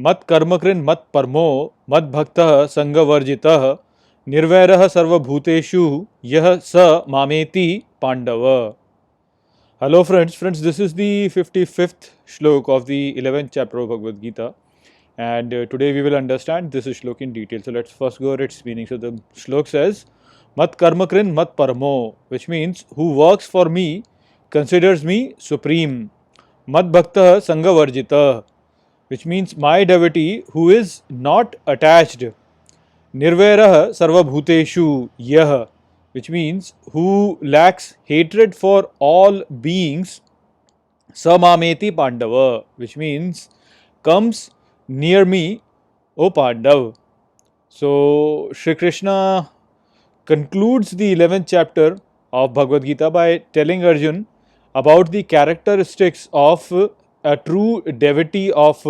मत कर्मकृन् मत परमो मत भक्तः संगवर्जितः निर्वैरः सर्वभूतेषु यः स मामेति Pandav. Hello friends, this is the 55th Shlok of the 11th chapter of Bhagavad Gita, and today we will understand this Shlok in detail. So let's first go over its meaning. So the Shlok says, Mat karmakrin mat paramo, which means who works for me considers me supreme. Mat bhakta sangha varjita, which means my devotee who is not attached. Nirvairah sarvabhuteshu yah, which means who lacks hatred for all beings. Samameti Pandava, which means comes near me, O Pandav. So Shri Krishna concludes the 11th chapter of Bhagavad Gita by telling Arjun about the characteristics of a true devotee of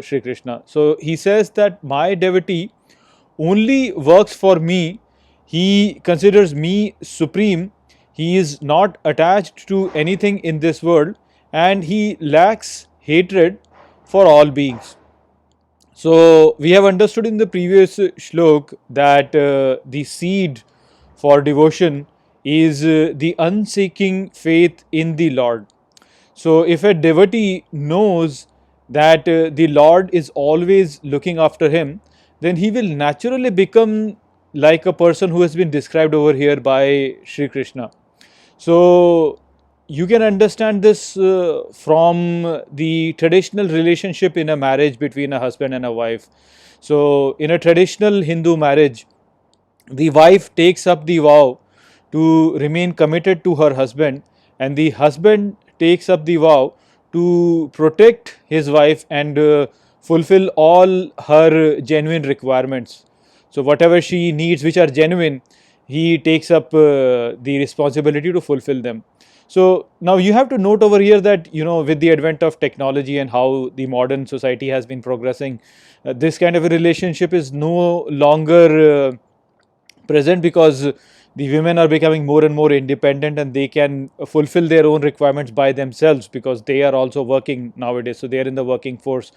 Shri Krishna. So he says that my devotee only works for me. He considers me supreme. He is not attached to anything in this world, and he lacks hatred for all beings. So we have understood in the previous shlok that the seed for devotion is the unsinking faith in the Lord. So if a devotee knows that the Lord is always looking after him, then he will naturally become like a person who has been described over here by Sri Krishna. So you can understand this from the traditional relationship in a marriage between a husband and a wife. So in a traditional Hindu marriage, the wife takes up the vow to remain committed to her husband, and the husband takes up the vow to protect his wife and fulfill all her genuine requirements. So whatever she needs which are genuine, he takes up the responsibility to fulfill them. So now you have to note over here that with the advent of technology and how the modern society has been progressing, this kind of a relationship is no longer present, because the women are becoming more and more independent and they can fulfill their own requirements by themselves, because they are also working nowadays. So they are in the working force,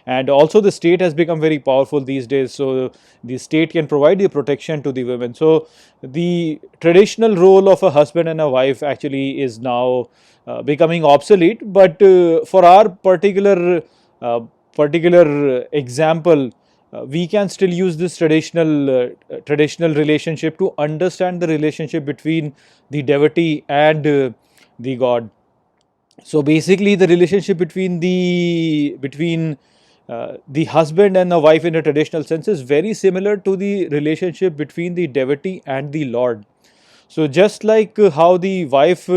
and also the state has become very powerful these days. So the state can provide the protection to the women. So the traditional role of a husband and a wife actually is now becoming obsolete. But for our particular example, we can still use this traditional relationship to understand the relationship between the devotee and the God. So basically, the relationship between the husband and the wife in a traditional sense is very similar to the relationship between the devotee and the Lord. So just like how the wife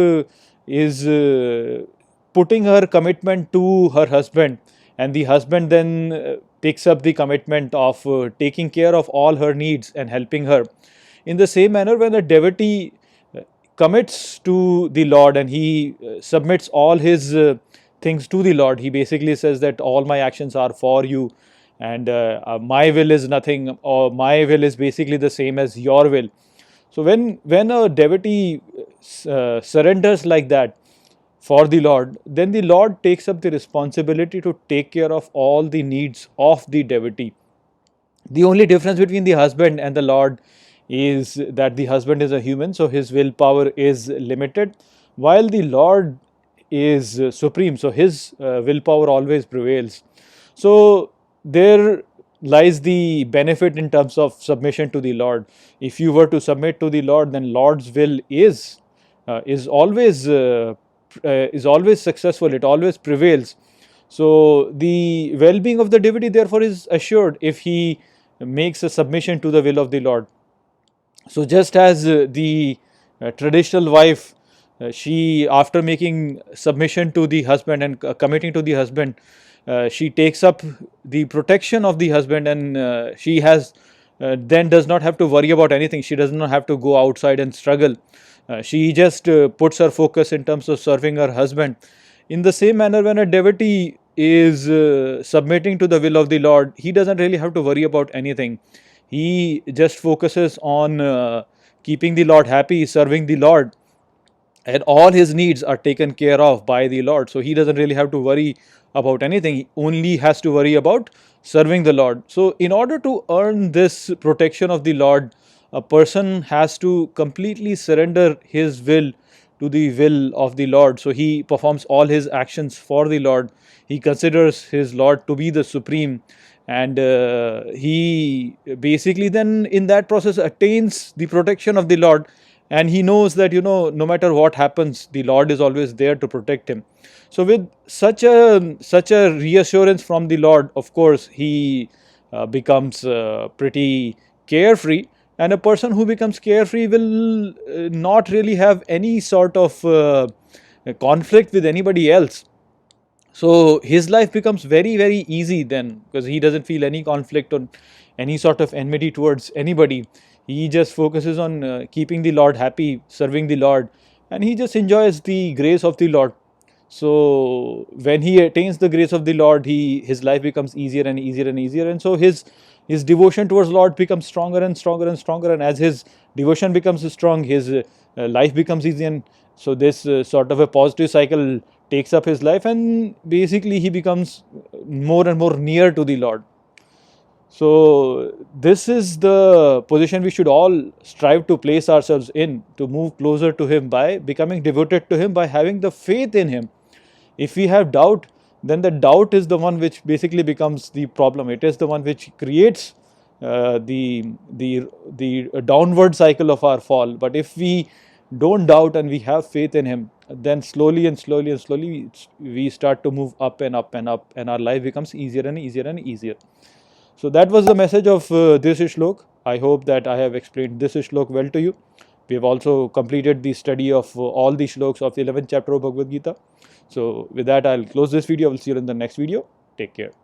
is putting her commitment to her husband, and the husband then takes up the commitment of taking care of all her needs and helping her. In the same manner, when a devotee commits to the Lord and he submits all his things to the Lord, he basically says that all my actions are for you, and my will is nothing, or my will is basically the same as your will. So when a devotee surrenders like that for the Lord, then the Lord takes up the responsibility to take care of all the needs of the devotee. The only difference between the husband and the Lord is that the husband is a human, so his willpower is limited, while the Lord is supreme, so his willpower always prevails. So there lies the benefit in terms of submission to the Lord. If you were to submit to the Lord, then Lord's will is always successful. It always prevails. So the well-being of the devotee therefore is assured if he makes a submission to the will of the Lord. So just as the traditional wife, she, after making submission to the husband and committing to the husband, she takes up the protection of the husband, and she has then does not have to worry about anything. She does not have to go outside and struggle. She just puts her focus in terms of serving her husband. In the same manner, when a devotee is submitting to the will of the Lord, he doesn't really have to worry about anything. He just focuses on keeping the Lord happy, serving the Lord, and all his needs are taken care of by the Lord. So he doesn't really have to worry about anything. He only has to worry about serving the Lord. So in order to earn this protection of the Lord, a person has to completely surrender his will to the will of the Lord. So he performs all his actions for the Lord. He considers his Lord to be the supreme, and he basically then in that process attains the protection of the Lord, and he knows that no matter what happens, the Lord is always there to protect him. So with such a reassurance from the Lord, of course he becomes pretty carefree. And a person who becomes carefree will not really have any sort of conflict with anybody else. So his life becomes very, very easy then, because he doesn't feel any conflict or any sort of enmity towards anybody. He just focuses on keeping the Lord happy, serving the Lord, and he just enjoys the grace of the Lord. So when he attains the grace of the Lord, his life becomes easier and easier and easier, and so his devotion towards Lord becomes stronger and stronger and stronger. And as his devotion becomes strong, his life becomes easy, and so this sort of a positive cycle takes up his life, and basically he becomes more and more near to the Lord. So this is the position we should all strive to place ourselves in, to move closer to him by becoming devoted to him, by having the faith in him. If we have doubt, then the doubt is the one which basically becomes the problem. It is the one which creates the downward cycle of our fall. But if we don't doubt and we have faith in him, then slowly and slowly and slowly we start to move up and up and up, and our life becomes easier and easier and easier. So that was the message of this shlok. I hope that I have explained this shlok well to you. We have also completed the study of all the shloks of 11th chapter of Bhagavad Gita. So with that, I'll close this video. I will see you in the next video. Take care.